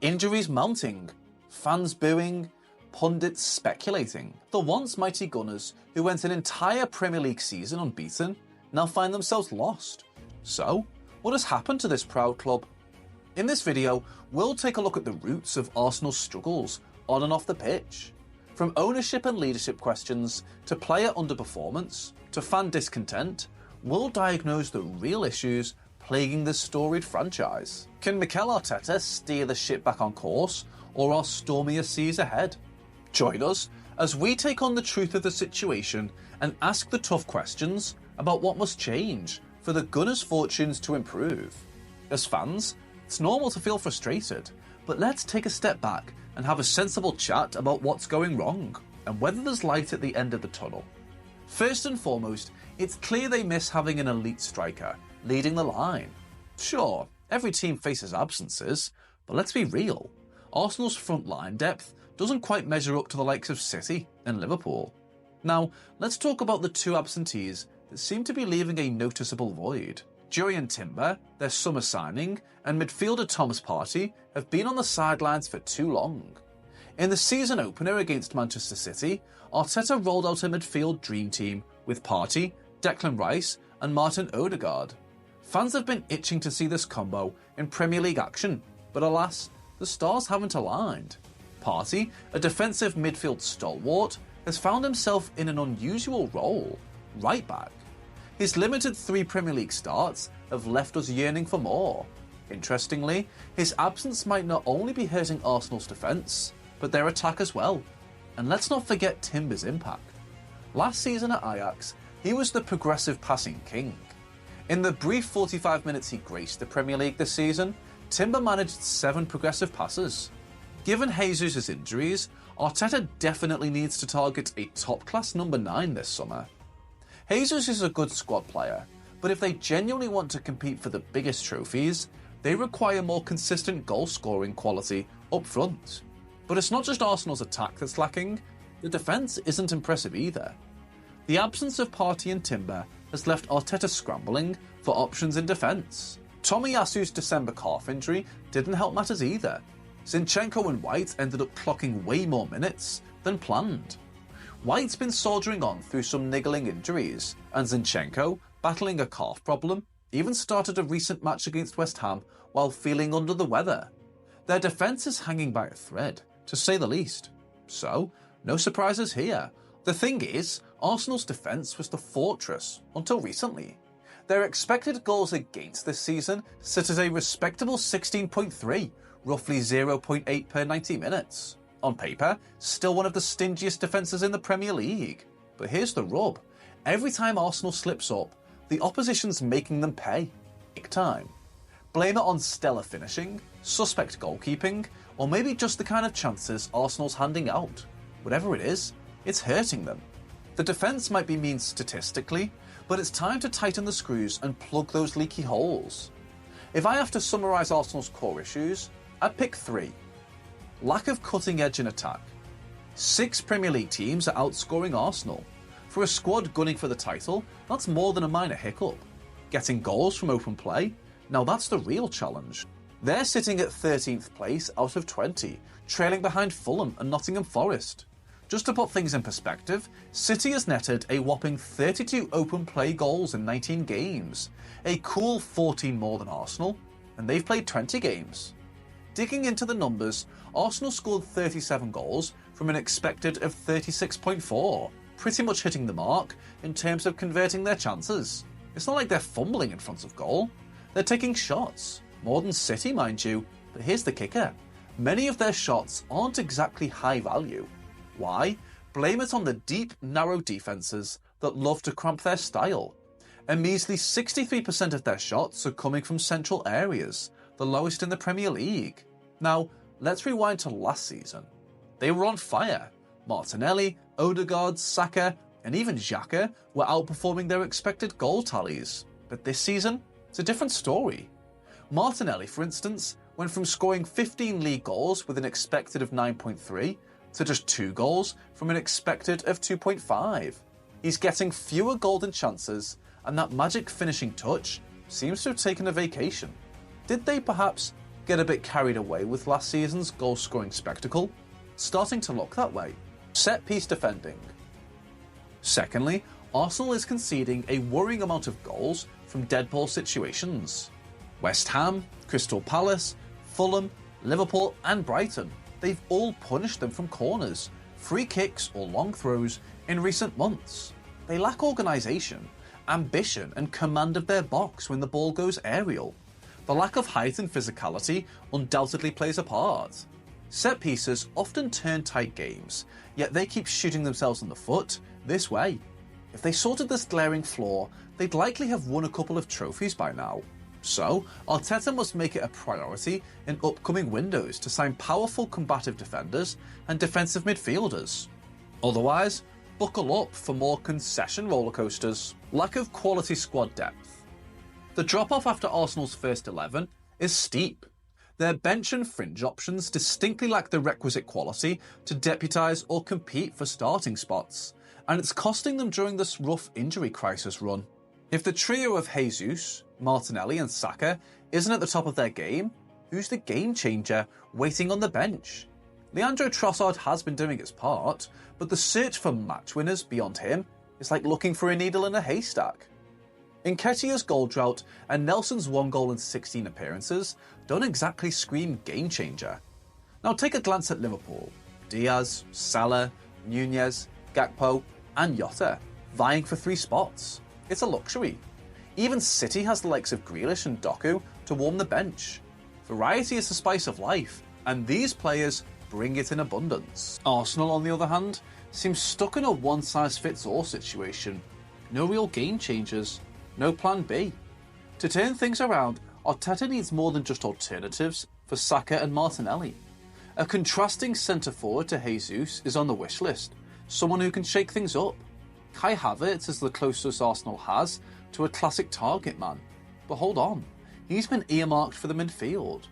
Injuries mounting, fans booing, pundits speculating. The once mighty Gunners, who went an entire Premier League season unbeaten, now find themselves lost. So, what has happened to this proud club? In this video, we'll take a look at the roots of Arsenal's struggles on and off the pitch. From ownership and leadership questions, to player underperformance, to fan discontent, we'll diagnose the real issues plaguing this storied franchise. Can Mikel Arteta steer the ship back on course, or are stormier seas ahead? Join us as we take on the truth of the situation and ask the tough questions about what must change for the Gunners' fortunes to improve. As fans, it's normal to feel frustrated, but let's take a step back and have a sensible chat about what's going wrong and whether there's light at the end of the tunnel. First and foremost, it's clear they miss having an elite striker leading the line. Sure, every team faces absences, but let's be real. Arsenal's front line depth doesn't quite measure up to the likes of City and Liverpool. Now, let's talk about the two absentees that seem to be leaving a noticeable void. Jurriën Timber, their summer signing, and midfielder Thomas Partey have been on the sidelines for too long. In the season opener against Manchester City, Arteta rolled out a midfield dream team with Partey, Declan Rice, and Martin Odegaard. Fans have been itching to see this combo in Premier League action, but alas, the stars haven't aligned. Partey, a defensive midfield stalwart, has found himself in an unusual role, right back. His limited 3 Premier League starts have left us yearning for more. Interestingly, his absence might not only be hurting Arsenal's defence, but their attack as well. And let's not forget Timber's impact. Last season at Ajax, he was the progressive passing king. In the brief 45 minutes he graced the Premier League this season, Timber managed 7 progressive passes. Given Jesus' injuries, Arteta definitely needs to target a top-class number 9 this summer. Jesus is a good squad player, but if they genuinely want to compete for the biggest trophies, they require more consistent goal-scoring quality up front. But it's not just Arsenal's attack that's lacking, the defence isn't impressive either. The absence of Partey and Timber has left Arteta scrambling for options in defence. Tomiyasu's December calf injury didn't help matters either. Zinchenko and White ended up clocking way more minutes than planned. White's been soldiering on through some niggling injuries, and Zinchenko, battling a calf problem, even started a recent match against West Ham while feeling under the weather. Their defence is hanging by a thread, to say the least. So, no surprises here. The thing is, Arsenal's defence was the fortress until recently. Their expected goals against this season sit at a respectable 16.3, roughly 0.8 per 90 minutes. On paper, still one of the stingiest defences in the Premier League. But here's the rub. Every time Arsenal slips up, the opposition's making them pay. Big time. Blame it on stellar finishing, suspect goalkeeping, or maybe just the kind of chances Arsenal's handing out. Whatever it is, it's hurting them. The defence might be mean statistically, but it's time to tighten the screws and plug those leaky holes. If I have to summarise Arsenal's core issues, I'd pick 3. Lack of cutting edge in attack. 6 Premier League teams are outscoring Arsenal. For a squad gunning for the title, that's more than a minor hiccup. Getting goals from open play? Now that's the real challenge. They're sitting at 13th place out of 20, trailing behind Fulham and Nottingham Forest. Just to put things in perspective, City has netted a whopping 32 open play goals in 19 games, a cool 14 more than Arsenal, and they've played 20 games. Digging into the numbers, Arsenal scored 37 goals from an expected of 36.4, pretty much hitting the mark in terms of converting their chances. It's not like they're fumbling in front of goal. They're taking shots, more than City mind you, but here's the kicker. Many of their shots aren't exactly high value. Why? Blame it on the deep, narrow defences that love to cramp their style. A measly 63% of their shots are coming from central areas, the lowest in the Premier League. Now, let's rewind to last season. They were on fire. Martinelli, Odegaard, Saka, and even Xhaka were outperforming their expected goal tallies. But this season, it's a different story. Martinelli, for instance, went from scoring 15 league goals with an expected of 9.3 to just 2 goals from an expected of 2.5. He's getting fewer golden chances, and that magic finishing touch seems to have taken a vacation. Did they perhaps get a bit carried away with last season's goal-scoring spectacle? Starting to look that way. Set-piece defending. Secondly, Arsenal is conceding a worrying amount of goals from dead ball situations. West Ham, Crystal Palace, Fulham, Liverpool and Brighton, they've all punished them from corners, free kicks or long throws in recent months. They lack organisation, ambition and command of their box when the ball goes aerial. The lack of height and physicality undoubtedly plays a part. Set pieces often turn tight games, yet they keep shooting themselves in the foot this way. If they sorted this glaring flaw, they'd likely have won a couple of trophies by now. So, Arteta must make it a priority in upcoming windows to sign powerful combative defenders and defensive midfielders. Otherwise, buckle up for more concession rollercoasters. Lack of quality squad depth. The drop-off after Arsenal's first 11 is steep. Their bench and fringe options distinctly lack the requisite quality to deputise or compete for starting spots, and it's costing them during this rough injury crisis run. If the trio of Jesus, Martinelli and Saka isn't at the top of their game, who's the game changer waiting on the bench? Leandro Trossard has been doing his part, but the search for match winners beyond him is like looking for a needle in a haystack. Nketiah's goal drought and Nelson's 1 goal in 16 appearances don't exactly scream game changer. Now take a glance at Liverpool. Diaz, Salah, Nunez, Gakpo and Jota vying for 3 spots. It's a luxury. Even City has the likes of Grealish and Doku to warm the bench. Variety is the spice of life, and these players bring it in abundance. Arsenal, on the other hand, seems stuck in a one-size-fits-all situation. No real game changers, no plan B. To turn things around, Arteta needs more than just alternatives for Saka and Martinelli. A contrasting centre-forward to Jesus is on the wish list, someone who can shake things up. Kai Havertz is the closest Arsenal has to a classic target man. But hold on, he's been earmarked for the midfield.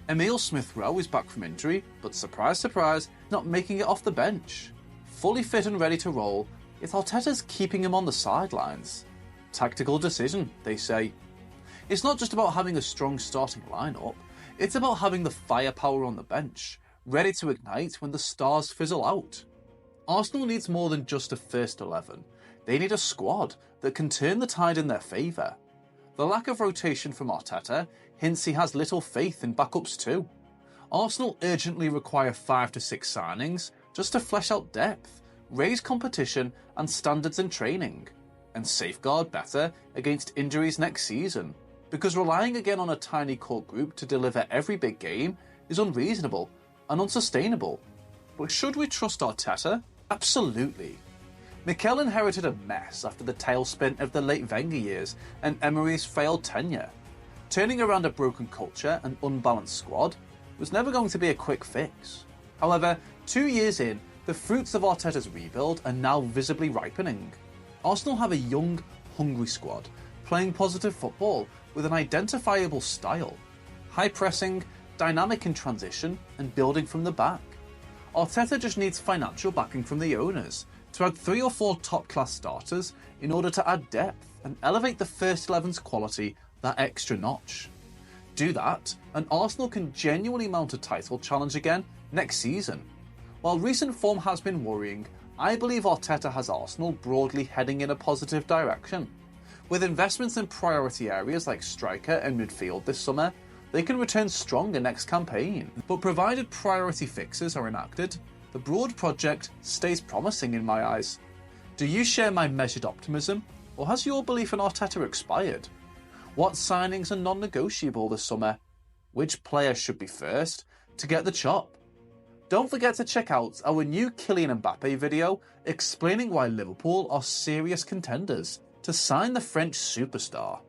Emile Smith-Rowe is back from injury, but surprise surprise, not making it off the bench. Fully fit and ready to roll, yet Arteta's keeping him on the sidelines. Tactical decision, they say. It's not just about having a strong starting lineup, it's about having the firepower on the bench, ready to ignite when the stars fizzle out. Arsenal needs more than just a first 11. They need a squad that can turn the tide in their favour. The lack of rotation from Arteta hints he has little faith in backups too. Arsenal urgently require 5 to 6 signings just to flesh out depth, raise competition and standards in training, and safeguard better against injuries next season, because relying again on a tiny core group to deliver every big game is unreasonable and unsustainable. But should we trust Arteta? Absolutely. Mikel inherited a mess after the tailspin of the late Wenger years and Emery's failed tenure. Turning around a broken culture and unbalanced squad was never going to be a quick fix. However, 2 years in, the fruits of Arteta's rebuild are now visibly ripening. Arsenal have a young, hungry squad, playing positive football with an identifiable style. High pressing, dynamic in transition and building from the back. Arteta just needs financial backing from the owners to add 3 or 4 top-class starters in order to add depth and elevate the first 11's quality that extra notch. Do that, and Arsenal can genuinely mount a title challenge again next season. While recent form has been worrying, I believe Arteta has Arsenal broadly heading in a positive direction. With investments in priority areas like striker and midfield this summer, they can return stronger next campaign. But provided priority fixes are enacted, the broad project stays promising in my eyes. Do you share my measured optimism, or has your belief in Arteta expired? What signings are non-negotiable this summer? Which player should be first to get the chop? Don't forget to check out our new Kylian Mbappe video explaining why Liverpool are serious contenders to sign the French superstar.